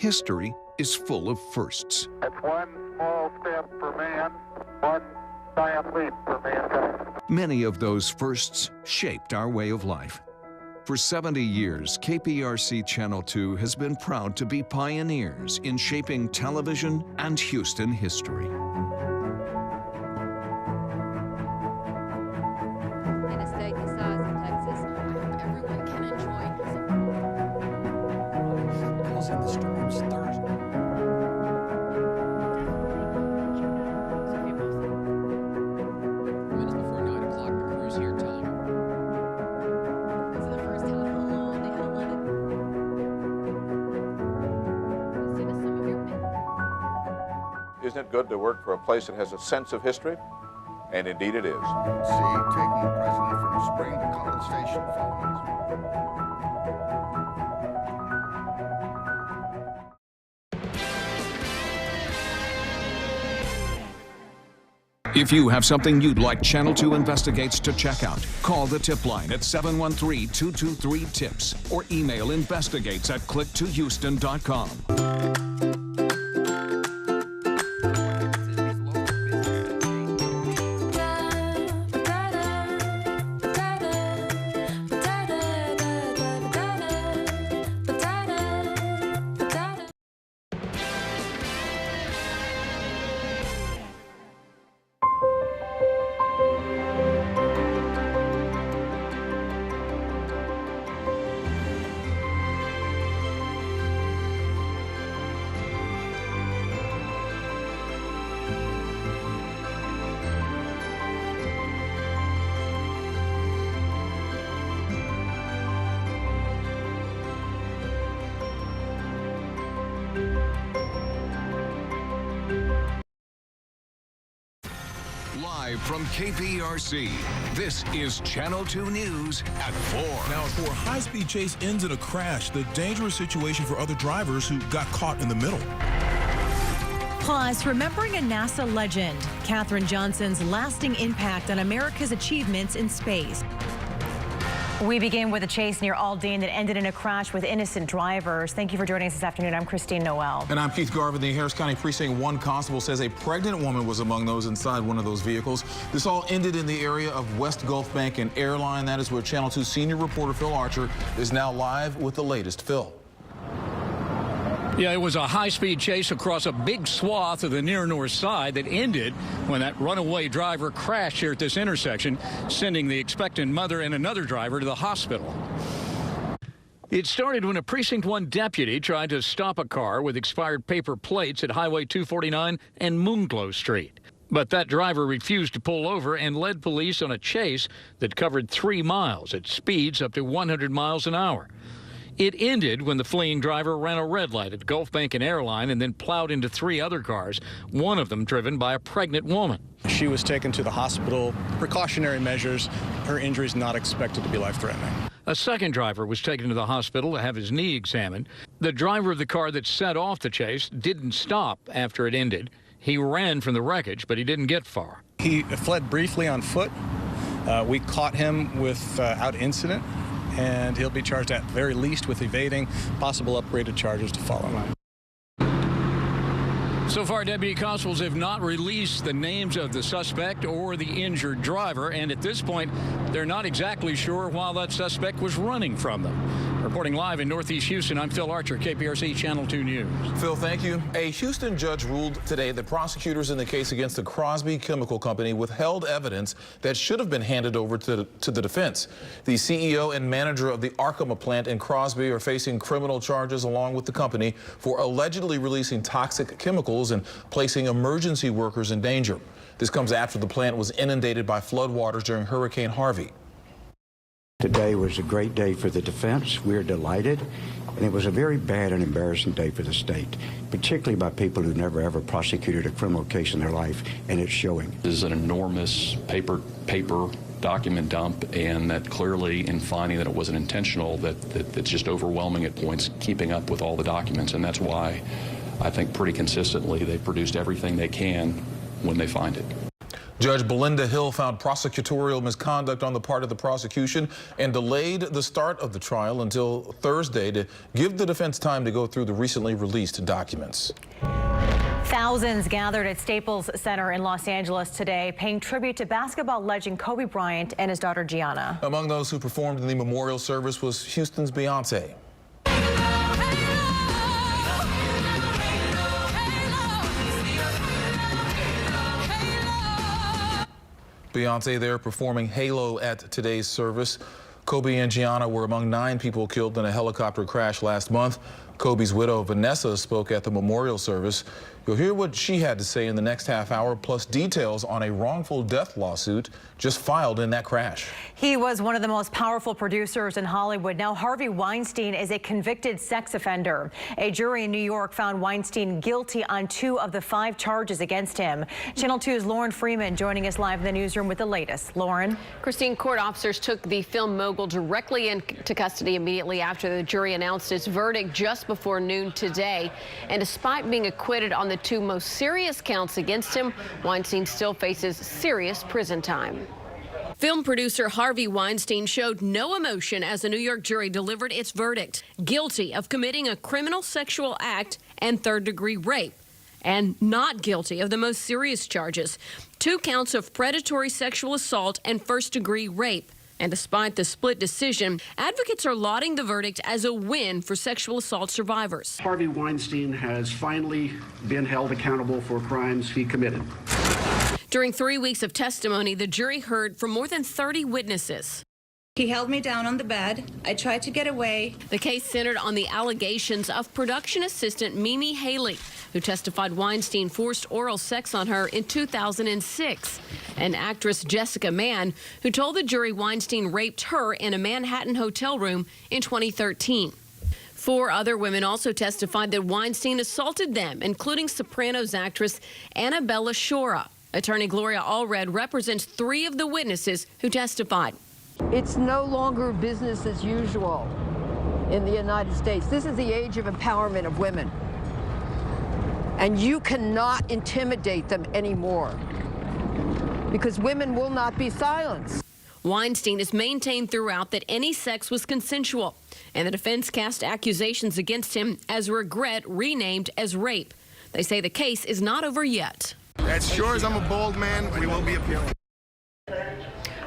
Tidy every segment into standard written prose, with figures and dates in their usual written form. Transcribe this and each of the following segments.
History is full of firsts. It's one small step for man, one giant leap for mankind. Many of those firsts shaped our way of life. For 70 years, KPRC Channel 2 has been proud to be pioneers in shaping television and Houston history. In a state the size of Texas, everyone can enjoy. Causing the storms Thursday. Minutes before 9 o'clock, the crew's here telling her. For the first time in a long, they had 11. See the some of your men. Isn't it good to work for a place that has a sense of history? And indeed it is. See, taking the president from Spring to College Station following his If you have something you'd like Channel 2 Investigates to check out, call the tip line at 713-223-TIPS or email investigates@click2houston.com. Live from KPRC, this is Channel 2 News at 4. Now, before a high-speed chase ends in a crash, the dangerous situation for other drivers who got caught in the middle. Plus, remembering a NASA legend, Katherine Johnson's lasting impact on America's achievements in space. We begin with a chase near Aldine that ended in a crash with innocent drivers. Thank you for joining us this afternoon. I'm Christine Noel. And I'm Keith Garvin. The Harris County Precinct 1 constable says a pregnant woman was among those inside one of those vehicles. This all ended in the area of West Gulf Bank and Airline. That is where Channel 2 senior reporter Phil Archer is now live with the latest. Phil. Yeah, it was a high-speed chase across a big swath of the near north side that ended when that runaway driver crashed here at this intersection, sending the expectant mother and another driver to the hospital. It started when a Precinct 1 deputy tried to stop a car with expired paper plates at Highway 249 and Moonglow Street. But that driver refused to pull over and led police on a chase that covered 3 miles at speeds up to 100 miles an hour. It ended when the fleeing driver ran a red light at Gulf Bank and Airline and then plowed into 3 other cars, one of them driven by a pregnant woman. She was taken to the hospital. Precautionary measures. Her injuries not expected to be life-threatening. A second driver was taken to the hospital to have his knee examined. The driver of the car that set off the chase didn't stop after it ended. He ran from the wreckage, but he didn't get far. He fled briefly on foot. We caught him without incident, and he'll be charged at very least with evading, possible upgraded charges to follow. So far, deputy constables have not released the names of the suspect or the injured driver, and at this point, they're not exactly sure why that suspect was running from them. Reporting live in Northeast Houston, I'm Phil Archer, KPRC Channel 2 News. Phil, thank you. A Houston judge ruled today that prosecutors in the case against the Crosby Chemical Company withheld evidence that should have been handed over to the defense. The CEO and manager of the Arkema plant in Crosby are facing criminal charges along with the company for allegedly releasing toxic chemicals and placing emergency workers in danger. This comes after the plant was inundated by floodwaters during Hurricane Harvey. Today was a great day for the defense. We're delighted. And it was a very bad and embarrassing day for the state, particularly by people who never ever prosecuted a criminal case in their life, and it's showing. This is an enormous paper document dump, and that clearly in finding that it wasn't intentional, that's just overwhelming at points, keeping up with all the documents, and that's why I think pretty consistently they produced everything they can when they find it. Judge Belinda Hill found prosecutorial misconduct on the part of the prosecution and delayed the start of the trial until Thursday to give the defense time to go through the recently released documents. Thousands gathered at Staples Center in Los Angeles today, paying tribute to basketball legend Kobe Bryant and his daughter Gianna. Among those who performed in the memorial service was Houston's Beyonce. Beyonce there performing Halo at today's service. Kobe and Gianna were among 9 people killed in a helicopter crash last month. Kobe's widow, Vanessa, spoke at the memorial service. You'll hear what she had to say in the next half hour, plus details on a wrongful death lawsuit just filed in that crash. He was one of the most powerful producers in Hollywood. Now Harvey Weinstein is a convicted sex offender. A jury in New York found Weinstein guilty on 2 of the 5 charges against him. Channel 2's Lauren Freeman joining us live in the newsroom with the latest. Lauren. Christine, court officers took the film mogul directly into custody immediately after the jury announced its verdict just before noon today. And despite being acquitted on the 2 most serious counts against him, Weinstein still faces serious prison time. Film producer Harvey Weinstein showed no emotion as the New York jury delivered its verdict. Guilty of committing a criminal sexual act and 3rd-degree rape, and not guilty of the most serious charges, 2 counts of predatory sexual assault and 1st-degree rape. And despite the split decision, advocates are lauding the verdict as a win for sexual assault survivors. Harvey Weinstein has finally been held accountable for crimes he committed. During 3 weeks of testimony, the jury heard from more than 30 witnesses. He held me down on the bed. I tried to get away. The case centered on the allegations of production assistant Mimi Haley, who testified Weinstein forced oral sex on her in 2006, and actress Jessica Mann, who told the jury Weinstein raped her in a Manhattan hotel room in 2013. 4 other women also testified that Weinstein assaulted them, including Sopranos actress Annabella Shora. Attorney Gloria Allred represents 3 of the witnesses who testified. It's no longer business as usual in the United States. This is the age of empowerment of women. And you cannot intimidate them anymore because women will not be silenced. Weinstein has maintained throughout that any sex was consensual, and the defense cast accusations against him as regret renamed as rape. They say the case is not over yet. As sure as I'm a bald man, we will be appealing.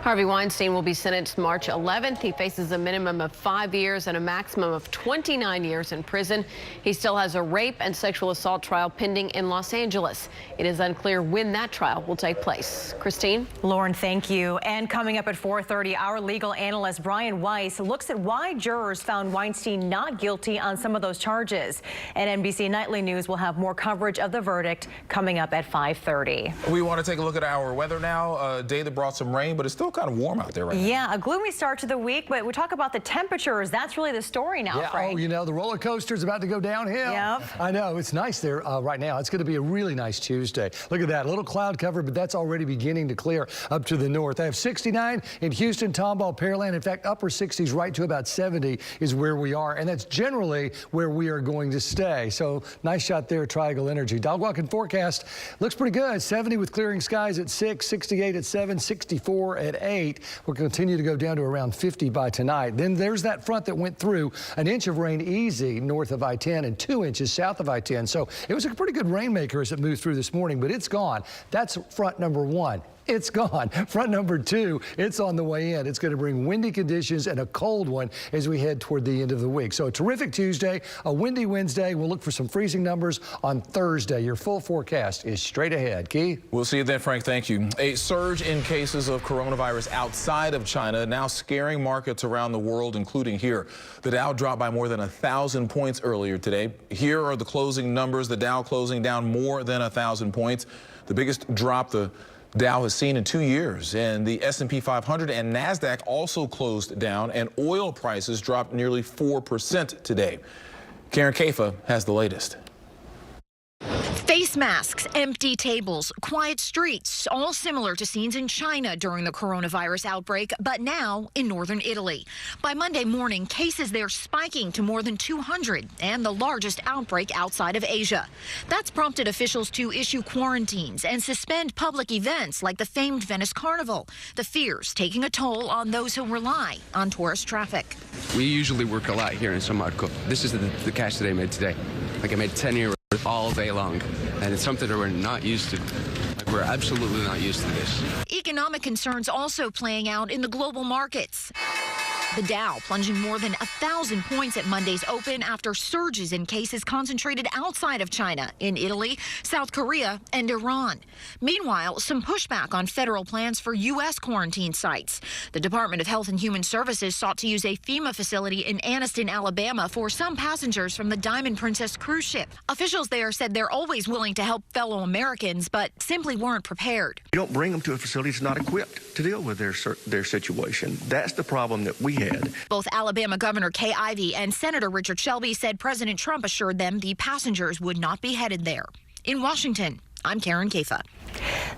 Harvey Weinstein will be sentenced March 11th. He faces a minimum of 5 years and a maximum of 29 years in prison. He still has a rape and sexual assault trial pending in Los Angeles. It is unclear when that trial will take place. Christine? Lauren, thank you. And coming up at 4:30, our legal analyst Bryant Weiss looks at why jurors found Weinstein not guilty on some of those charges. And NBC Nightly News will have more coverage of the verdict coming up at 5:30. We want to take a look at our weather now. A day that brought some rain, but it's still kind of warm out there right now. Yeah, a gloomy start to the week, but we talk about the temperatures. That's really the story now, Frank. Oh, you know, the roller coaster's about to go downhill. Yep. I know. It's nice there right now. It's going to be a really nice Tuesday. Look at that. A little cloud cover, but that's already beginning to clear up to the north. I have 69 in Houston, Tomball, Pearland. In fact, upper 60s right to about 70 is where we are, and that's generally where we are going to stay. So nice shot there, Triangle Energy. Dog walking forecast looks pretty good. 70 with clearing skies at 6, 68 at 7, 64 at 8. We'll continue to go down to around 50 by tonight. Then there's that front that went through. An inch of rain easy north of I-10 and 2 inches south of I-10. So it was a pretty good rainmaker as it moved through this morning, but it's gone. That's front number 1. It's gone. Front number 2, it's on the way in. It's going to bring windy conditions and a cold one as we head toward the end of the week. So a terrific Tuesday, a windy Wednesday. We'll look for some freezing numbers on Thursday. Your full forecast is straight ahead. Key? We'll see you then, Frank. Thank you. A surge in cases of coronavirus outside of China now scaring markets around the world, including here. The Dow dropped by more than 1,000 points earlier today. Here are the closing numbers. The Dow closing down more than 1,000 points. The biggest drop the Dow has seen in 2 years, and the S&P 500 and NASDAQ also closed down, and oil prices dropped nearly 4% today. Karen Kafa has the latest. Face masks, empty tables, quiet streets, all similar to scenes in China during the coronavirus outbreak, but now in northern Italy. By Monday morning, cases there spiking to more than 200 and the largest outbreak outside of Asia. That's prompted officials to issue quarantines and suspend public events like the famed Venice Carnival. The fears taking a toll on those who rely on tourist traffic. We usually work a lot here in San Marco. This is the catch that I made today. Like I made 10 euros all day long, and it's something that we're not used to. Like we're absolutely not used to this. Economic concerns also playing out in the global markets. The Dow plunging more than 1,000 points at Monday's open after surges in cases concentrated outside of China in Italy, South Korea, and Iran. Meanwhile, some pushback on federal plans for U.S. quarantine sites. The Department of Health and Human Services sought to use a FEMA facility in Anniston, Alabama for some passengers from the Diamond Princess cruise ship. Officials there said they're always willing to help fellow Americans, but simply weren't prepared. You don't bring them to a facility that's not equipped to deal with their situation. That's the problem that we had. Both Alabama Governor Kay Ivey and Senator Richard Shelby said President Trump assured them the passengers would not be headed there. In Washington, I'm Karen Kafa.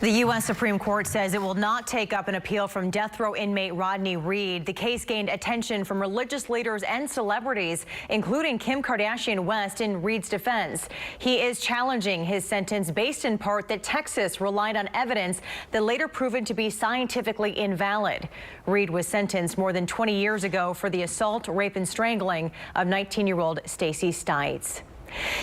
The U.S. Supreme Court says it will not take up an appeal from death row inmate Rodney Reed. The case gained attention from religious leaders and celebrities, including Kim Kardashian West in Reed's defense. He is challenging his sentence based in part that Texas relied on evidence that later proven to be scientifically invalid. Reed was sentenced more than 20 years ago for the assault, rape, and strangling of 19-year-old Stacey Stites.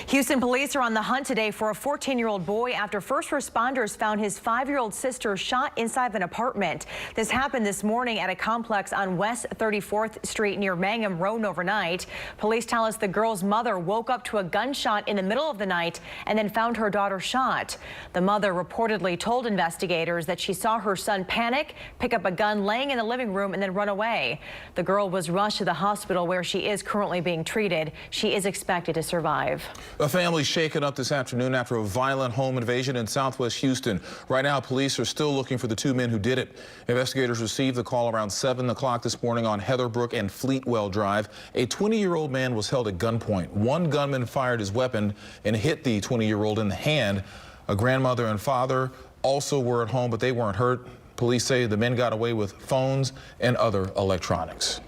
Houston police are on the hunt today for a 14-year-old boy after first responders found his 5-year-old sister shot inside of an apartment. This happened this morning at a complex on West 34th Street near Mangum Road overnight. Police tell us the girl's mother woke up to a gunshot in the middle of the night and then found her daughter shot. The mother reportedly told investigators that she saw her son panic, pick up a gun laying in the living room, and then run away. The girl was rushed to the hospital where she is currently being treated. She is expected to survive. A family shaken up this afternoon after a violent home invasion in southwest Houston. Right now, police are still looking for the two men who did it. Investigators received the call around 7 o'clock this morning on Heatherbrook and Fleetwell Drive. A 20-year-old man was held at gunpoint. One gunman fired his weapon and hit the 20-year-old in the hand. A grandmother and father also were at home, but they weren't hurt. Police say the men got away with phones and other electronics.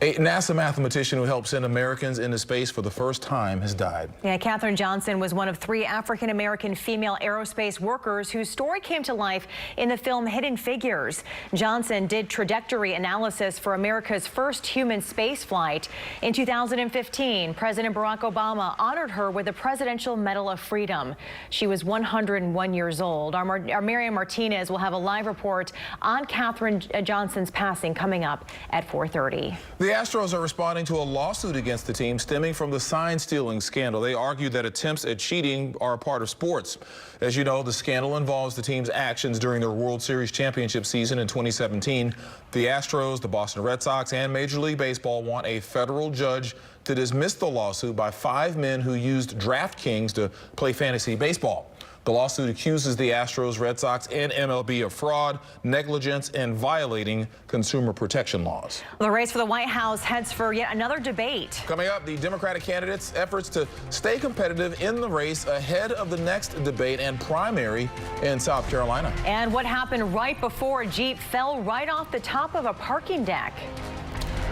A NASA mathematician who helped send Americans into space for the first time has died. Yeah, Katherine Johnson was one of 3 African-American female aerospace workers whose story came to life in the film Hidden Figures. Johnson did trajectory analysis for America's first human space flight. In 2015, President Barack Obama honored her with the Presidential Medal of Freedom. She was 101 years old. Our Miriam Martinez will have a live report on Katherine Johnson's passing coming up at 4:30. The Astros are responding to a lawsuit against the team stemming from the sign-stealing scandal. They argue that attempts at cheating are a part of sports. As you know, the scandal involves the team's actions during their World Series championship season in 2017. The Astros, the Boston Red Sox, and Major League Baseball want a federal judge to dismiss the lawsuit by 5 men who used DraftKings to play fantasy baseball. The lawsuit accuses the Astros, Red Sox, and MLB of fraud, negligence, and violating consumer protection laws. The race for the White House heads for yet another debate. Coming up, the Democratic candidates' efforts to stay competitive in the race ahead of the next debate and primary in South Carolina. And what happened right before a Jeep fell right off the top of a parking deck.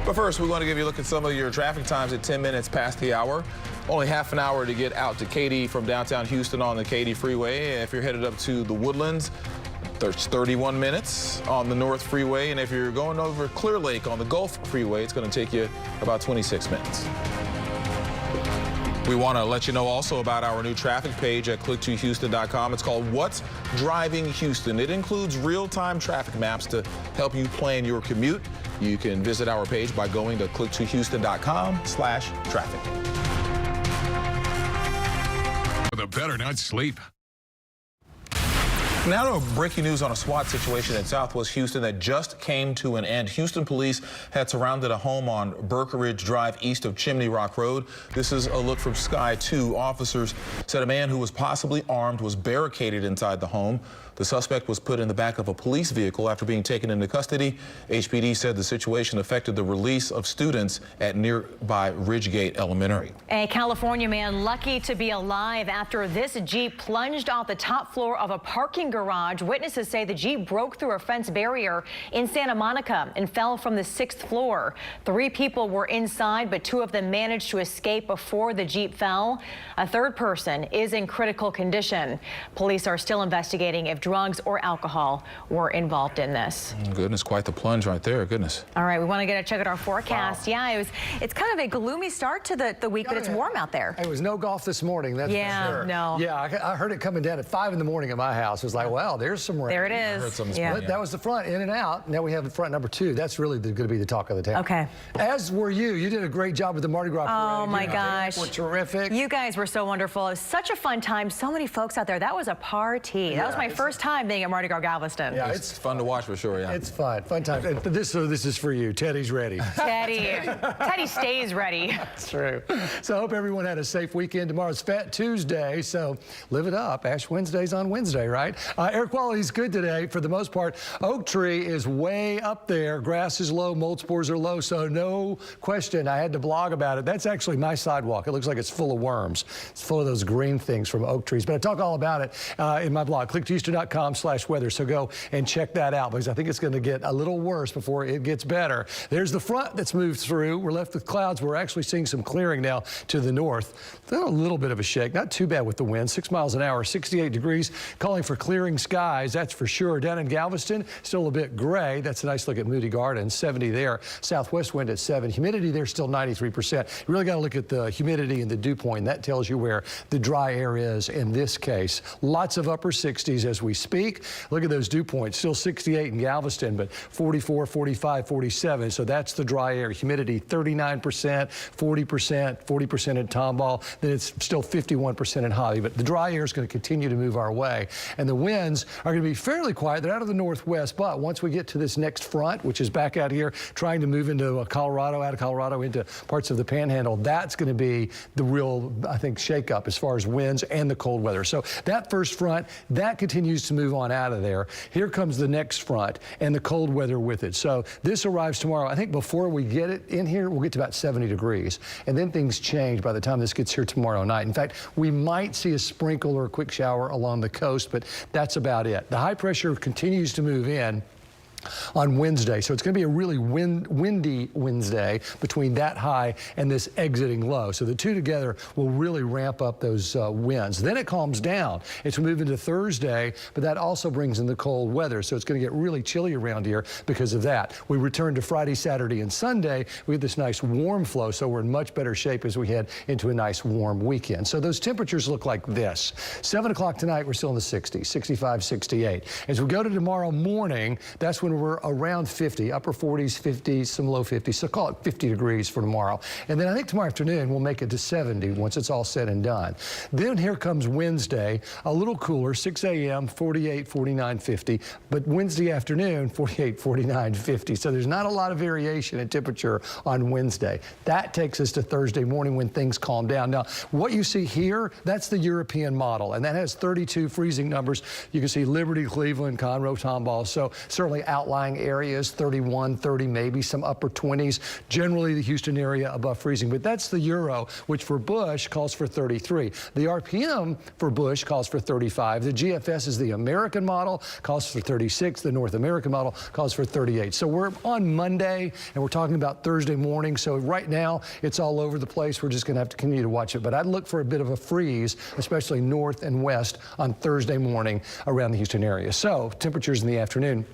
But first, we want to give you a look at some of your traffic times at 10 minutes past the hour. Only half an hour to get out to Katy from downtown Houston on the Katy Freeway. If you're headed up to the Woodlands, there's 31 minutes on the North Freeway. And if you're going over Clear Lake on the Gulf Freeway, it's going to take you about 26 minutes. We want to let you know also about our new traffic page at click2houston.com. It's called What's Driving Houston. It includes real-time traffic maps to help you plan your commute. You can visit our page by going to click2houston.com/traffic. With a better night's sleep. Now to breaking news on a SWAT situation in Southwest Houston that just came to an end. Houston police had surrounded a home on Berkeridge Drive east of Chimney Rock Road. This is a look from Sky 2. Officers said a man who was possibly armed was barricaded inside the home. The suspect was put in the back of a police vehicle after being taken into custody. HPD said the situation affected the release of students at nearby Ridgegate Elementary. A California man lucky to be alive after this Jeep plunged off the top floor of a parking garage. Witnesses say the Jeep broke through a fence barrier in Santa Monica and fell from the 6th floor. 3 people were inside, but 2 of them managed to escape before the Jeep fell. A 3rd person is in critical condition. Police are still investigating if drugs or alcohol were involved in this. Goodness, quite the plunge right there. Goodness. All right, we want to get a check at our forecast. Wow. Yeah, it's kind of a gloomy start to the week, but it's warm out there. It was no golf this morning, that's for sure. No. Yeah, I heard it coming down at 5 in the morning at my house. It was like, well, there's some rain. There it is. Yeah. That was the front, in and out. Now we have the front number 2. That's really going to be the talk of the town. Okay. As were you. You did a great job with the Mardi Gras parade. Oh my gosh. Were terrific. You guys were so wonderful. It was such a fun time. So many folks out there. That was a party. That was my first time being at Mardi Gras Galveston. Yeah, it's fun to watch for sure. Yeah, it's fun time. And this is for you. Teddy's ready. Teddy stays ready. That's true. So I hope everyone had a safe weekend. Tomorrow's Fat Tuesday, so live it up. Ash Wednesday's on Wednesday, right? Air quality is good today for the most part. Oak tree is way up there. Grass is low, mold spores are low, so no question. I had to blog about it. That's actually my sidewalk. It looks like it's full of worms. It's full of those green things from oak trees. But I talk all about it in my blog. Click to Houston.com/weather. So go and check that out because I think it's going to get a little worse before it gets better. There's the front that's moved through. We're left with clouds. We're actually seeing some clearing now to the north. A little bit of a shake. Not too bad with the wind. 6 miles an hour, 68 degrees. Calling for clearing skies. That's for sure. Down in Galveston, still a bit gray. That's a nice look at Moody Gardens. 70 there. Southwest wind at 7. Humidity there still 93%. You really got to look at the humidity and the dew point. That tells you where the dry air is in this case. Lots of upper 60s as we speak. Look at those dew points. Still 68 in Galveston, but 44, 45, 47. So that's the dry air. Humidity 39%, 40%, 40% in Tomball. Then it's still 51% in Harvey. But the dry air is going to continue to move our way. And the winds are going to be fairly quiet. They're out of the northwest. But once we get to this next front, which is back out here, trying to move into Colorado, out of Colorado into parts of the Panhandle, that's going to be the real, I think, shakeup as far as winds and the cold weather. So that first front, that continues to move on out of there. Here comes the next front and the cold weather with it. So this arrives tomorrow. I think before we get it in here, we'll get to about 70 degrees. And then things change by the time this gets here tomorrow night. In fact, we might see a sprinkle or a quick shower along the coast, but that's about it. The high pressure continues to move in on Wednesday. So it's going to be a really windy Wednesday between that high and this exiting low. So the two together will really ramp up those winds. Then it calms down. It's moving to Thursday, but that also brings in the cold weather. So it's going to get really chilly around here because of that. We return to Friday, Saturday, and Sunday. We get this nice warm flow, so we're in much better shape as we head into a nice warm weekend. So those temperatures look like this. 7 o'clock tonight, we're still in the 60s, 65, 68. As we go to tomorrow morning, that's when we're around 50, upper 40s, 50s, some low 50s. So call it 50 degrees for tomorrow. And then I think tomorrow afternoon we'll make it to 70 once it's all said and done. Then here comes Wednesday, a little cooler, 6 a.m., 48, 49, 50. But Wednesday afternoon, 48, 49, 50. So there's not a lot of variation in temperature on Wednesday. That takes us to Thursday morning when things calm down. Now, what you see here, that's the European model, and that has 32 freezing numbers. You can see Liberty, Cleveland, Conroe, Tomball. So certainly outlying areas, 31, 30, maybe some upper 20s. Generally, the Houston area above freezing. But that's the Euro, which for Bush calls for 33. The RPM for Bush calls for 35. The GFS is the American model, calls for 36. The North American model calls for 38. So we're on Monday, and we're talking about Thursday morning. So right now, it's all over the place. We're just going to have to continue to watch it. But I'd look for a bit of a freeze, especially north and west on Thursday morning around the Houston area. So temperatures in the afternoon.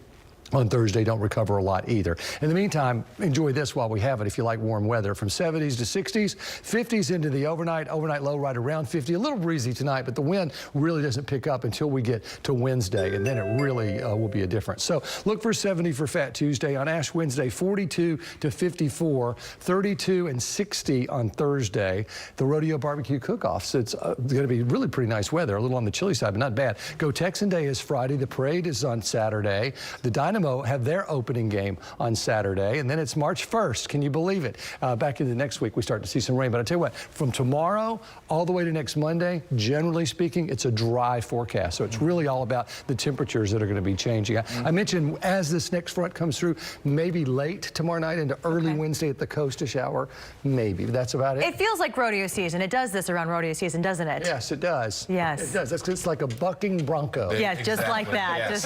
on Thursday don't recover a lot either. In the meantime, enjoy this while we have it if you like warm weather. From 70s to 60s, 50s into the overnight low right around 50. A little breezy tonight, but the wind really doesn't pick up until we get to Wednesday, and then it really will be a difference. So look for 70 for Fat Tuesday. On Ash Wednesday, 42 to 54, 32 and 60 on Thursday. The Rodeo Barbecue Cook-Offs, it's going to be really pretty nice weather, a little on the chilly side, but not bad. Go Texan Day is Friday. The parade is on Saturday. The Dynamo have their opening game on Saturday, and then it's March 1st. Can you believe it? Back into next week, we start to see some rain. But I tell you what, from tomorrow all the way to next Monday, generally speaking, it's a dry forecast. So it's really all about the temperatures that are going to be changing. I mentioned as this next front comes through, maybe late tomorrow night into early Wednesday at the coast, a shower. Maybe. That's about it. It feels like rodeo season. It does this around rodeo season, doesn't it? Yes, it does. Yes. It does. It's like a bucking bronco. Yeah, just like that. Yes.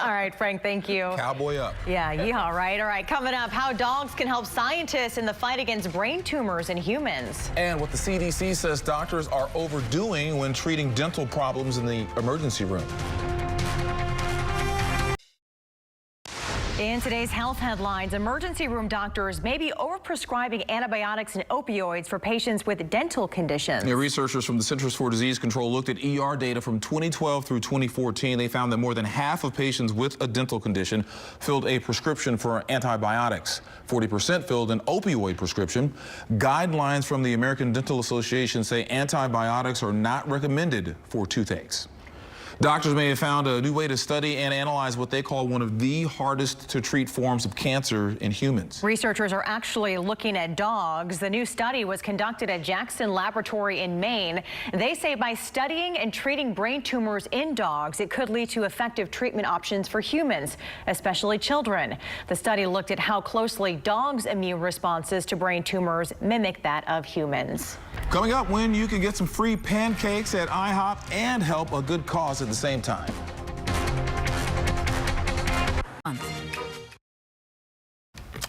All right, Frank, thank you. Cowboy up. Yeah, yeehaw, right? All right, coming up, how dogs can help scientists in the fight against brain tumors in humans. And what the CDC says doctors are overdoing when treating dental problems in the emergency room. In today's health headlines, emergency room doctors may be overprescribing antibiotics and opioids for patients with dental conditions. Yeah, researchers from the Centers for Disease Control looked at ER data from 2012 through 2014. They found that more than half of patients with a dental condition filled a prescription for antibiotics. 40% filled an opioid prescription. Guidelines from the American Dental Association say antibiotics are not recommended for toothaches. Doctors may have found a new way to study and analyze what they call one of the hardest to treat forms of cancer in humans. Researchers are actually looking at dogs. The new study was conducted at Jackson Laboratory in Maine. They say by studying and treating brain tumors in dogs, it could lead to effective treatment options for humans, especially children. The study looked at how closely dogs' immune responses to brain tumors mimic that of humans. Coming up, when you can get some free pancakes at IHOP and help a good cause at the same time.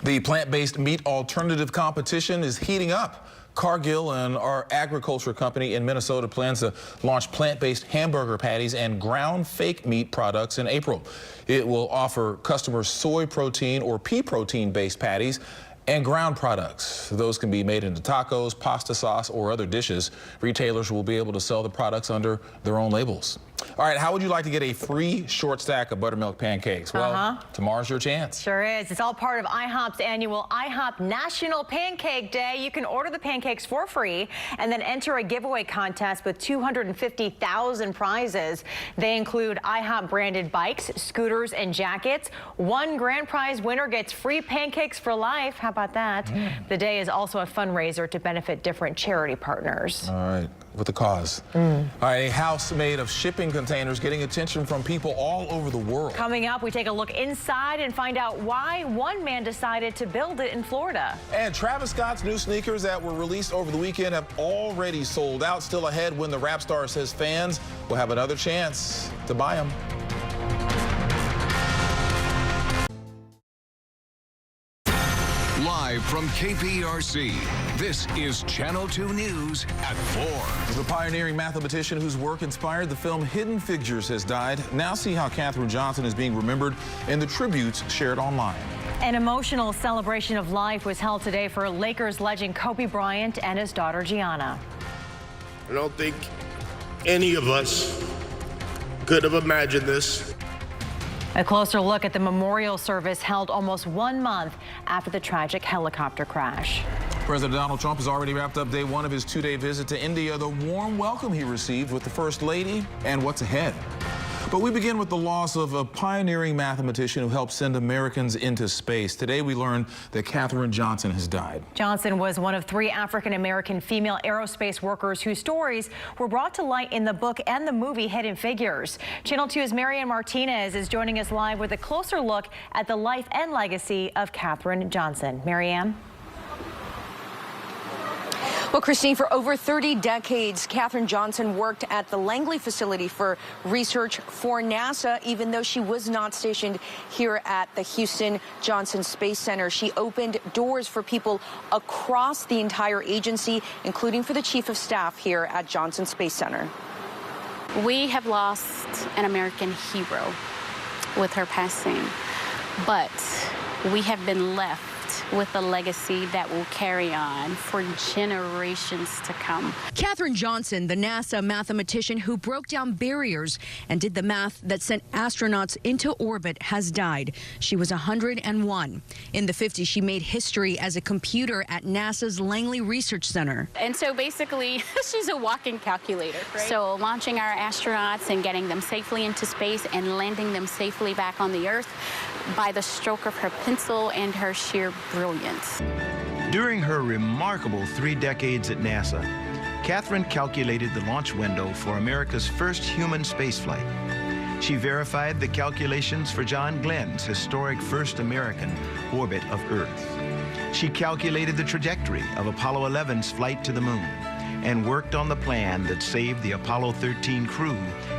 The plant-based meat alternative competition is heating up. Cargill and our agriculture company in Minnesota plans to launch plant-based hamburger patties and ground fake meat products in April. It will offer customers soy protein or pea protein-based patties and ground products. Those can be made into tacos, pasta sauce, or other dishes. Retailers will be able to sell the products under their own labels. All right, how would you like to get a free short stack of buttermilk pancakes? Well, tomorrow's your chance. Sure is. It's all part of IHOP's annual IHOP National Pancake Day. You can order the pancakes for free and then enter a giveaway contest with 250,000 prizes. They include IHOP branded bikes, scooters, and jackets. One grand prize winner gets free pancakes for life. How about that? The day is also a fundraiser to benefit different charity partners. All right, with the cause. All right, a house made of shipping containers getting attention from people all over the world. Coming up, we take a look inside and find out why one man decided to build it in Florida. And Travis Scott's new sneakers that were released over the weekend have already sold out. Still ahead when the rap star says fans will have another chance to buy them. Live from KPRC, this is Channel 2 News at 4. The pioneering mathematician whose work inspired the film Hidden Figures has died. Now see how Katherine Johnson is being remembered in the tributes shared online. An emotional celebration of life was held today for Lakers legend Kobe Bryant and his daughter Gianna. I don't think any of us could have imagined this. A closer look at the memorial service held almost 1 month after the tragic helicopter crash. President Donald Trump has already wrapped up day 1 of his 2-day visit to India, the warm welcome he received with the First Lady and what's ahead. But we begin with the loss of a pioneering mathematician who helped send Americans into space. Today we learned that Katherine Johnson has died. Johnson was one of 3 African-American female aerospace workers whose stories were brought to light in the book and the movie Hidden Figures. Channel 2's Marianne Martinez is joining us live with a closer look at the life and legacy of Katherine Johnson. Marianne? Well, Christine, for over 30 decades, Katherine Johnson worked at the Langley facility for research for NASA, even though she was not stationed here at the Houston Johnson Space Center. She opened doors for people across the entire agency, including for the chief of staff here at Johnson Space Center. We have lost an American hero with her passing. but we have been left with a legacy that will carry on for generations to come. Katherine Johnson, the NASA mathematician who broke down barriers and did the math that sent astronauts into orbit, has died. She was 101. In the 50s, she made history as a computer at NASA's Langley Research Center. And so basically, she's a walking calculator, right? So launching our astronauts and getting them safely into space and landing them safely back on the Earth by the stroke of her pencil and her sheer brilliance. During her remarkable 3 decades at NASA, Katherine calculated the launch window for America's first human spaceflight. She verified the calculations for John Glenn's historic first American orbit of Earth. She calculated the trajectory of Apollo 11's flight to the moon and worked on the plan that saved the Apollo 13 crew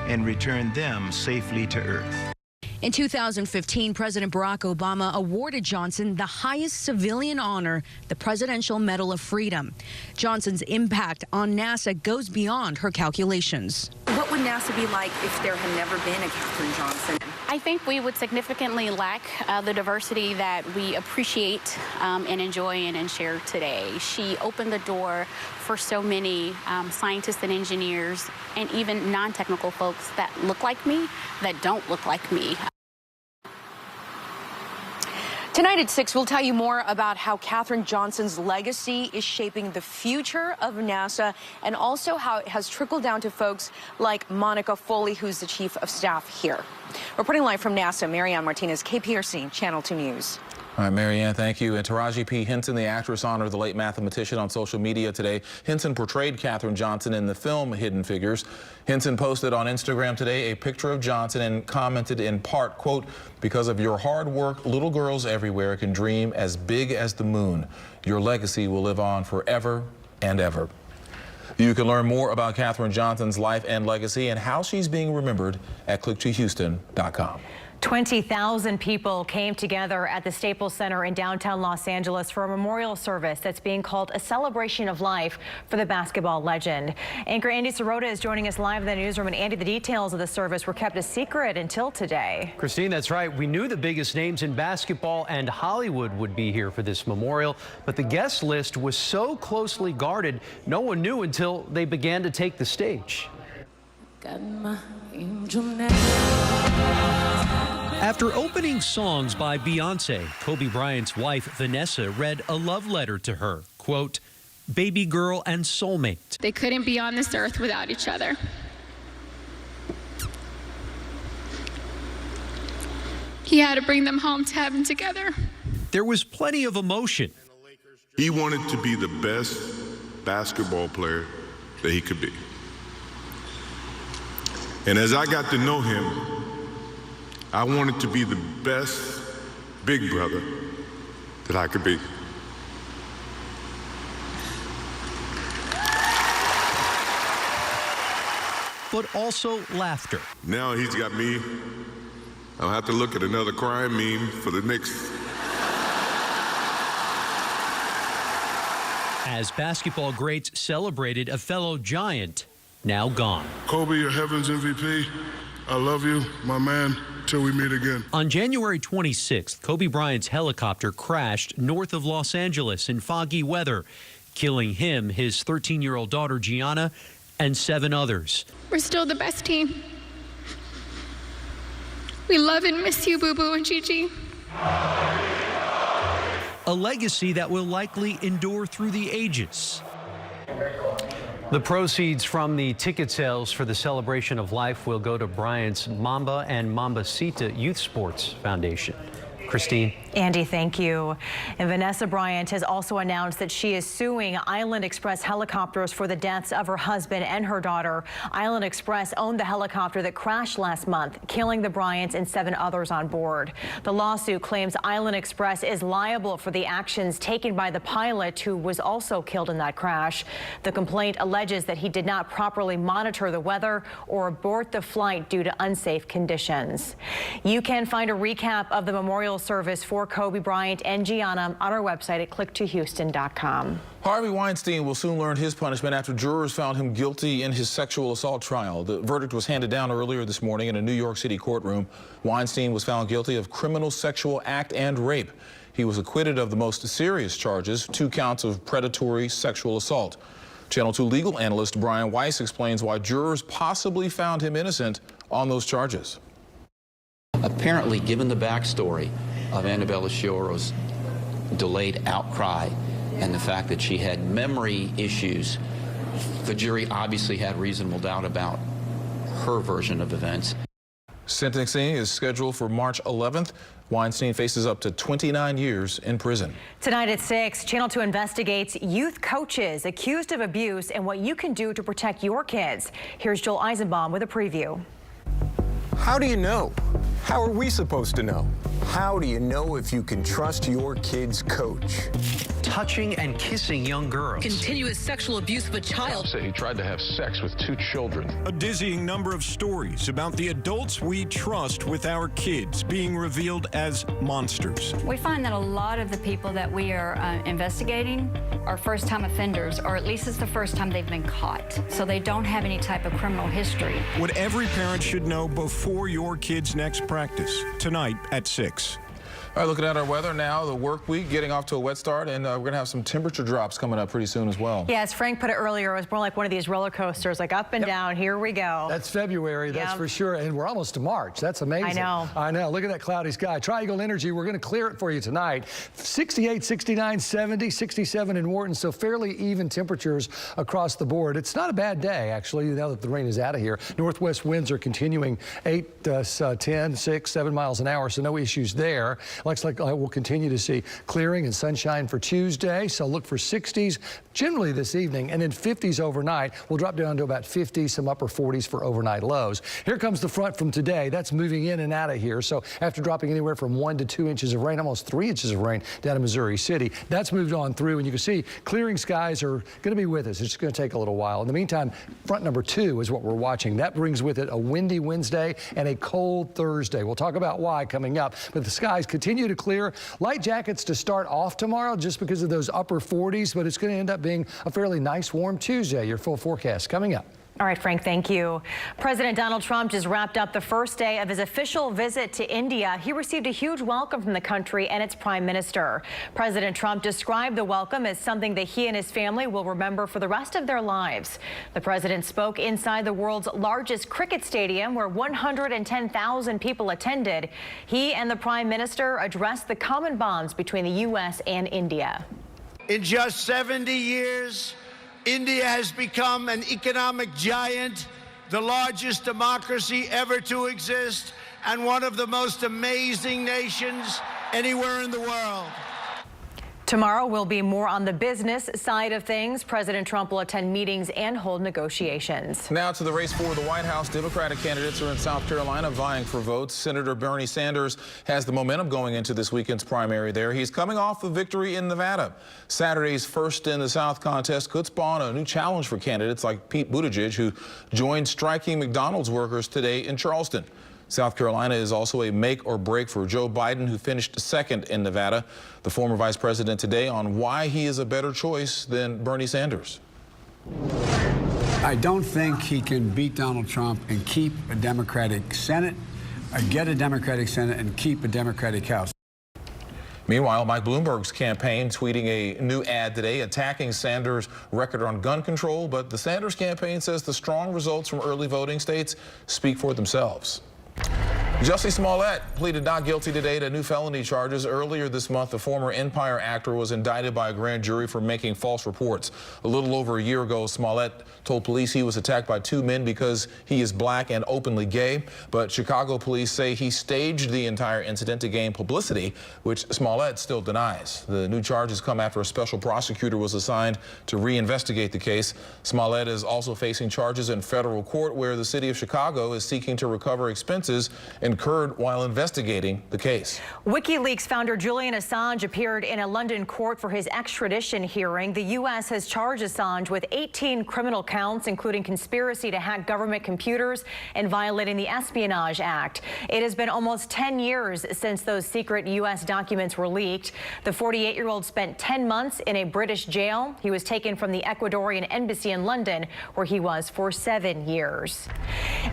and returned them safely to Earth. In 2015, President Barack Obama awarded Johnson the highest civilian honor, the Presidential Medal of Freedom. Johnson's impact on NASA goes beyond her calculations. What would NASA be like if there had never been a Katherine Johnson? I think we would significantly lack the diversity that we appreciate and enjoy and share today. She opened the door for so many scientists and engineers and even non-technical folks that look like me, that don't look like me. Tonight at 6, we'll tell you more about how Katherine Johnson's legacy is shaping the future of NASA and also how it has trickled down to folks like Monica Foley, who's the chief of staff here. Reporting live from NASA, Marianne Martinez, KPRC, Channel 2 News. All right, Marianne, thank you. And Taraji P. Henson, the actress, honored the late mathematician on social media today. Henson portrayed Katherine Johnson in the film Hidden Figures. Henson posted on Instagram today a picture of Johnson and commented in part, quote, "Because of your hard work, little girls everywhere can dream as big as the moon. Your legacy will live on forever and ever." You can learn more about Katherine Johnson's life and legacy and how she's being remembered at click2houston.com. 20,000 people came together at the Staples Center in downtown Los Angeles for a memorial service that's being called a celebration of life for the basketball legend. Anchor Andy Sirota is joining us live in the newsroom. And Andy, the details of the service were kept a secret until today. Christine, that's right. We knew the biggest names in basketball and Hollywood would be here for this memorial, but the guest list was so closely guarded, no one knew until they began to take the stage. Got my angel now. After opening songs by Beyonce, Kobe Bryant's wife, Vanessa, read a love letter to her, quote, "Baby girl and soulmate." They couldn't be on this earth without each other. He had to bring them home to have them together. There was plenty of emotion. He wanted to be the best basketball player that he could be. And as I got to know him, I wanted to be the best big brother that I could be. But also laughter. Now he's got me. I'll have to look at another crime meme for the next. As basketball greats celebrated a fellow giant now gone. Kobe, you're heaven's MVP. I love you, my man. Till we meet again. On January 26th, Kobe Bryant's helicopter crashed north of Los Angeles in foggy weather, killing him, his 13-year-old daughter Gianna, and 7 others. We're still the best team. We love and miss you, Boo Boo and Gigi. A legacy that will likely endure through the ages. The proceeds from the ticket sales for the celebration of life will go to Bryant's Mamba and Mambacita Youth Sports Foundation. Christine. Andy, thank you. And Vanessa Bryant has also announced that she is suing Island Express Helicopters for the deaths of her husband and her daughter. Island Express owned the helicopter that crashed last month, killing the Bryants and 7 others on board. The lawsuit claims Island Express is liable for the actions taken by the pilot who was also killed in that crash. The complaint alleges that he did not properly monitor the weather or abort the flight due to unsafe conditions. You can find a recap of the memorial memorial service for Kobe Bryant and Gianna on our website at click2houston.com. Harvey Weinstein will soon learn his punishment after jurors found him guilty in his sexual assault trial. The verdict was handed down earlier this morning in a New York City courtroom. Weinstein was found guilty of criminal sexual act and rape. He was acquitted of the most serious charges, 2 counts of predatory sexual assault. Channel 2 legal analyst Bryant Weiss explains why jurors possibly found him innocent on those charges. Apparently, given the backstory of Annabella Sciorro's delayed outcry and the fact that she had memory issues, the jury obviously had reasonable doubt about her version of events. Sentencing is scheduled for March 11th. Weinstein faces up to 29 years in prison. Tonight at 6, Channel 2 investigates youth coaches accused of abuse and what you can do to protect your kids. Here's Joel Eisenbaum with a preview. How do you know? How are we supposed to know? How do you know if you can trust your kid's coach? Touching and kissing young girls. Continuous sexual abuse of a child. Say he tried to have sex with 2 children. A dizzying number of stories about the adults we trust with our kids being revealed as monsters. We find that a lot of the people that we are investigating are first-time offenders, or at least it's the first time they've been caught. So they don't have any type of criminal history. What every parent should know before your kid's next practice, tonight at 6. All right, looking at our weather now, the work week getting off to a wet start, and we're going to have some temperature drops coming up pretty soon as well. Yeah, as Frank put it earlier, it was more like one of these roller coasters, like up and down. Here we go. That's February, that's for sure. And we're almost to March. That's amazing. I know. I know. Look at that cloudy sky. Triangle Energy, we're going to clear it for you tonight. 68, 69, 70, 67 in Wharton, so fairly even temperatures across the board. It's not a bad day, actually, now that the rain is out of here. Northwest winds are continuing 8, 10, 6, 7 miles an hour, so no issues there. Looks like we'll continue to see clearing and sunshine for Tuesday, so look for 60s generally this evening, and then 50s overnight. We'll drop down to about 50, some upper 40s for overnight lows. Here comes the front from today. That's moving in and out of here, so after dropping anywhere from 1 to 2 inches of rain, almost 3 inches of rain down in Missouri City, that's moved on through, and you can see clearing skies are going to be with us. It's just going to take a little while. In the meantime, front number 2 is what we're watching. That brings with it a windy Wednesday and a cold Thursday. We'll talk about why coming up, but the skies continue to clear. Light jackets to start off tomorrow just because of those upper 40s, but it's going to end up being a fairly nice warm Tuesday. Your full forecast coming up. All right, Frank, thank you. President Donald Trump just wrapped up the first day of his official visit to India. He received a huge welcome from the country and its prime minister. President Trump described the welcome as something that he and his family will remember for the rest of their lives. The president spoke inside the world's largest cricket stadium where 110,000 people attended. He and the prime minister addressed the common bonds between the U.S. and India. In just 70 years, India has become an economic giant, the largest democracy ever to exist, and one of the most amazing nations anywhere in the world. Tomorrow will be more on the business side of things. President Trump will attend meetings and hold negotiations. Now to the race for the White House. Democratic candidates are in South Carolina vying for votes. Senator Bernie Sanders has the momentum going into this weekend's primary there. He's coming off a victory in Nevada. Saturday's First in the South contest could spawn a new challenge for candidates like Pete Buttigieg, who joined striking McDonald's workers today in Charleston. South Carolina is also a make or break for Joe Biden, who finished second in Nevada. The former vice president today on why he is a better choice than Bernie Sanders. I don't think he can beat Donald Trump and keep a Democratic Senate, or get a Democratic Senate and keep a Democratic House. Meanwhile, Mike Bloomberg's campaign tweeting a new ad today attacking Sanders' record on gun control, but the Sanders campaign says the strong results from early voting states speak for themselves. Jussie Smollett pleaded not guilty today to new felony charges. Earlier this month, the former Empire actor was indicted by a grand jury for making false reports. A little over a year ago, Smollett told police he was attacked by 2 men because he is black and openly gay. But Chicago police say he staged the entire incident to gain publicity, which Smollett still denies. The new charges come after a special prosecutor was assigned to reinvestigate the case. Smollett is also facing charges in federal court where the city of Chicago is seeking to recover expenses incurred while investigating the case. WikiLeaks founder Julian Assange appeared in a London court for his extradition hearing. The U.S. has charged Assange with 18 criminal counts, including conspiracy to hack government computers and violating the Espionage Act. It has been almost 10 years since those secret U.S. documents were leaked. The 48-year-old spent 10 months in a British jail. He was taken from the Ecuadorian embassy in London, where he was for 7 years.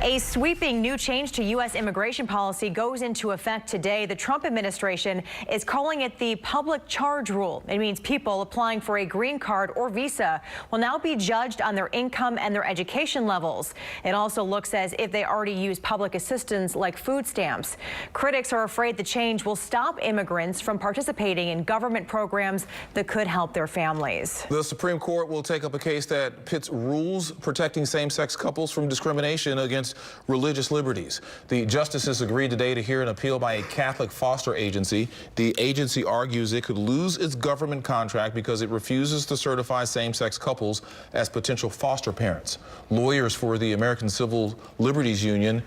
A sweeping new change to U.S. immigration policy goes into effect today. The Trump administration is calling it the public charge rule. It means people applying for a green card or visa will now be judged on their income and their education levels. It also looks as if they already use public assistance like food stamps. Critics are afraid the change will stop immigrants from participating in government programs that could help their families. The Supreme Court will take up a case that pits rules protecting same-sex couples from discrimination against religious liberties. The justices agreed today to hear an appeal by a Catholic foster agency. The agency argues it could lose its government contract because it refuses to certify same-sex couples as potential foster parents. Lawyers for the American Civil Liberties Union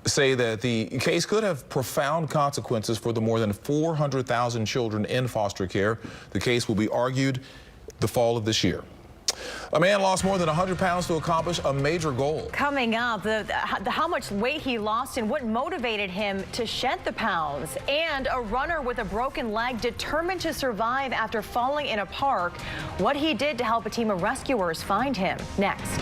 say that the case could have profound consequences for the more than 400,000 children in foster care. The case will be argued the fall of this year. A man lost more than 100 pounds to accomplish a major goal. Coming up, how much weight he lost and what motivated him to shed the pounds. And a runner with a broken leg determined to survive after falling in a park. What he did to help a team of rescuers find him. Next.